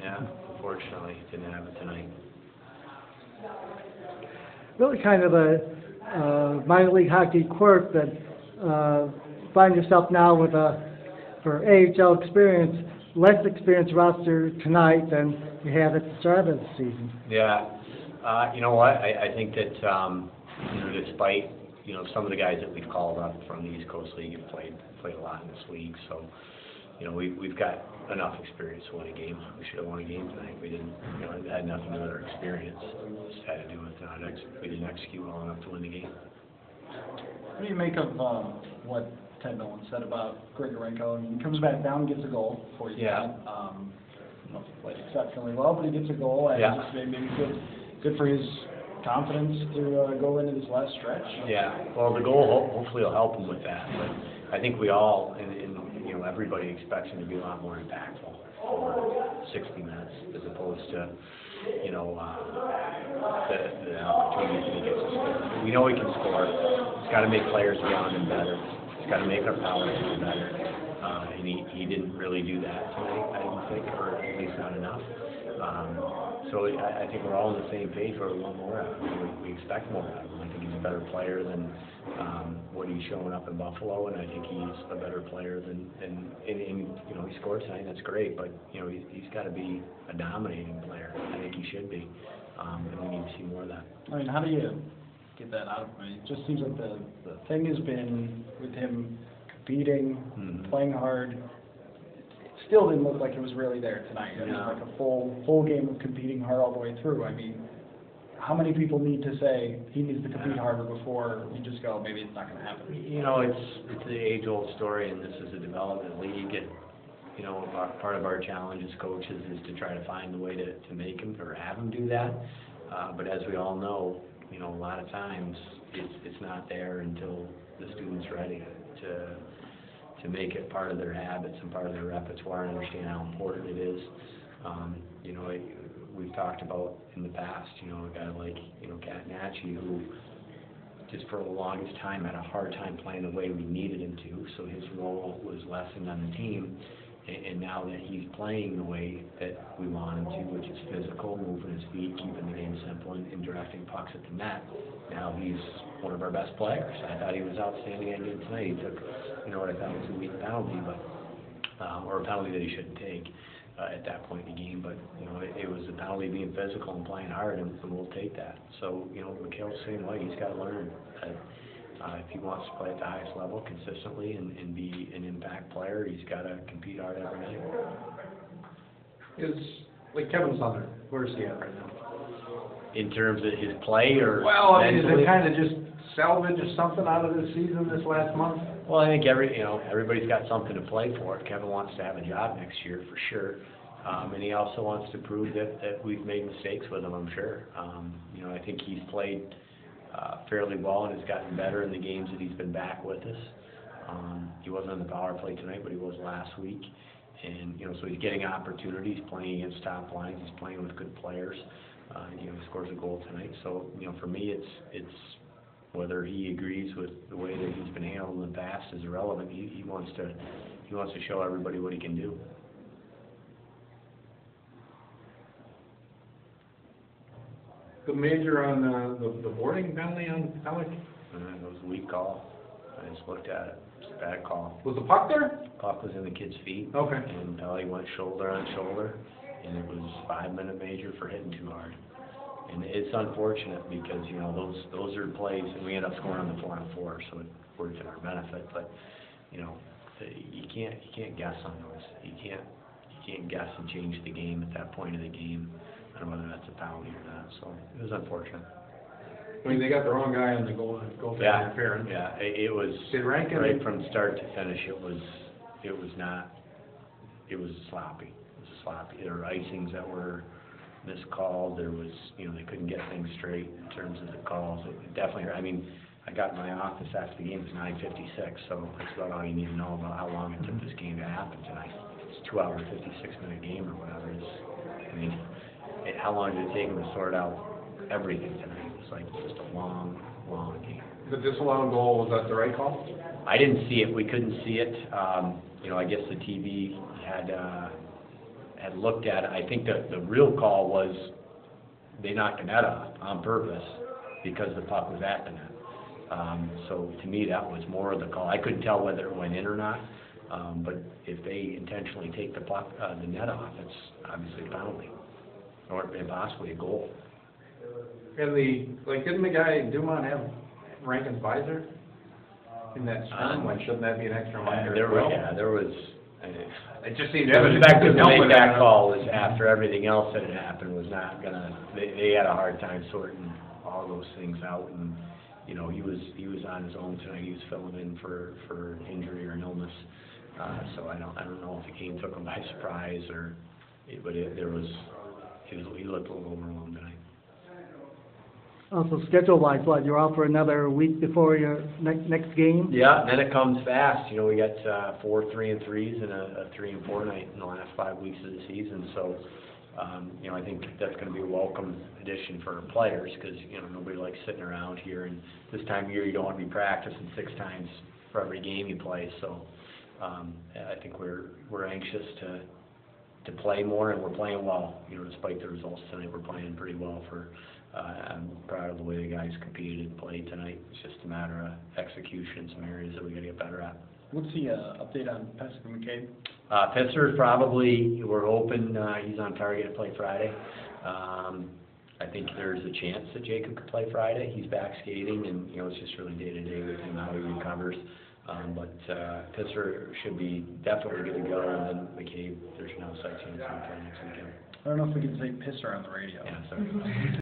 Yeah. Unfortunately, didn't have it tonight. Really kind of a minor league hockey quirk that find yourself now with for AHL experience, less experienced roster tonight than you had at the start of the season. Yeah. You know what? I think that despite some of the guys that we've called up from the East Coast League have played a lot in this league, so we've got enough experience to win a game. We should have won a game tonight. We didn't. It had nothing to do with our experience. It just had to do with we didn't execute well enough to win the game. What do you make of what Ted Nolan said about Grigorenko? I mean, he comes back down, gets a goal for you. Yeah. Played exceptionally well, but he gets a goal, and just maybe good for his confidence to go into this last stretch. Yeah. Well, the goal hopefully will help him with that, but I think we all and everybody expects him to be a lot more impactful for 60 minutes as opposed to the opportunities that he gets to score. We know he can score. He's got to make players around him better. He's got to make our power play better. And he didn't really do that tonight, I don't think, or at least not enough. So I think we're all on the same page where we want more out of him. We expect more out of him. I think he's a better player than what he's showing up in Buffalo, and I think he's a better player than he scored tonight. That's great, but he's got to be a dominating player. I think he should be, and we need to see more of that. I mean, how do you get that out of him? I mean, it just seems like the thing has been with him competing, playing hard. It still didn't look like it was really there tonight. It was like a full game of competing hard all the way through. I mean, how many people need to say he needs to compete harder before we just go, maybe it's not going to happen? It's the age-old story, and this is a development league, and part of our challenge as coaches is to try to find a way to make him or have him do that. But as we all know, a lot of times it's not there until the student's ready to make it part of their habits and part of their repertoire and understand how important it is. We've talked about in the past, a guy like, Catanacci, who just for the longest time had a hard time playing the way we needed him to, so his role was lessened on the team. And now that he's playing the way that we want him to, which is physical, moving his feet, keeping the game simple, and directing pucks at the net, now he's one of our best players. I thought he was outstanding again tonight. He took, what I thought was a weak penalty, or a penalty that he shouldn't take at that point in the game. But it was a penalty being physical and playing hard, and we'll take that. So Mikhail's the same way. He's got to learn that. If he wants to play at the highest level consistently and be an impact player, he's got to compete hard every night. Like Kevin Sumner, where's he at right now? In terms of his play or well, I mean, is mentally? it kind of just salvage something out of this season this last month? Well, I think everybody's got something to play for. Kevin wants to have a job next year for sure. And he also wants to prove that we've made mistakes with him, I'm sure. I think he's played fairly well and has gotten better in the games that he's been back with us. He wasn't on the power play tonight, but he was last week. And, so he's getting opportunities, playing against top lines. He's playing with good players. He scores a goal tonight. So, for me, it's whether he agrees with the way that he's been handled in the past is irrelevant. He wants to show everybody what he can do. The major on the boarding penalty on Pellick? It was a weak call. I just looked at it. It's a bad call. Was the puck there? Puck was in the kid's feet. Okay. And Pelly went shoulder on shoulder, and it was 5-minute major for hitting too hard. And it's unfortunate because those are plays, and we end up scoring on the 4-on-4, so it worked in our benefit. But you can't guess on those. You can't guess and change the game at that point of the game. I don't know whether that's a penalty or not, so it was unfortunate. I mean, they got the wrong guy on the goal interference. Yeah, it was Did Rankin right from start to finish. It was sloppy. There were icings that were miscalled. There was, they couldn't get things straight in terms of the calls. It definitely, I got in my office after the game. It was 9:56, so that's about all you need to know about how long it took this game to happen tonight. It's a 2-hour, 56-minute game or whatever. How long did it take him to sort out everything tonight? It was like just a long, long game. The disallowed goal, was that the right call? I didn't see it. We couldn't see it. I guess the TV had I looked at it, I think that the real call was they knocked the net off on purpose because the puck was at the net. So to me, that was more of the call. I couldn't tell whether it went in or not, but if they intentionally take the puck, the net off, it's obviously a penalty, or possibly a goal. And didn't the guy Dumont have Rankin's visor in that scrum? Like, shouldn't that be an extra minor? There was. It just seemed It was evident. effective to make that call was after everything else that had happened was not gonna, they had a hard time sorting all those things out, and, you know, he was on his own tonight, he was filling in for an injury or an illness, so I don't know if the game took him by surprise, or, he looked a little overwhelmed tonight. Also, schedule-wise, you're out for another week before your next game? Yeah, and then it comes fast, you know, we got 4 3-3s and a 3-4 night in the last 5 weeks of the season, so, you know, I think that's gonna be a welcome addition for our players, because, you know, nobody likes sitting around here, and this time of year, you don't wanna be practicing 6 times for every game you play, so, I think we're anxious to play more, and we're playing well, you know, despite the results tonight, we're playing pretty well I'm proud of the way the guys competed and played tonight. It's just a matter of execution, some areas that we gotta get better at. What's the update on Pesca McCabe? Pitzer probably, we're hoping, he's on target to play Friday. I think there's a chance that Jacob could play Friday. He's back skating, and, you know, it's just really day-to-day with him, how he recovers. But Pitzer should be definitely good to go, and then McCabe, there's no such chance he'll play next weekend. I don't know if we can say pisser on the radio. Yeah, sorry.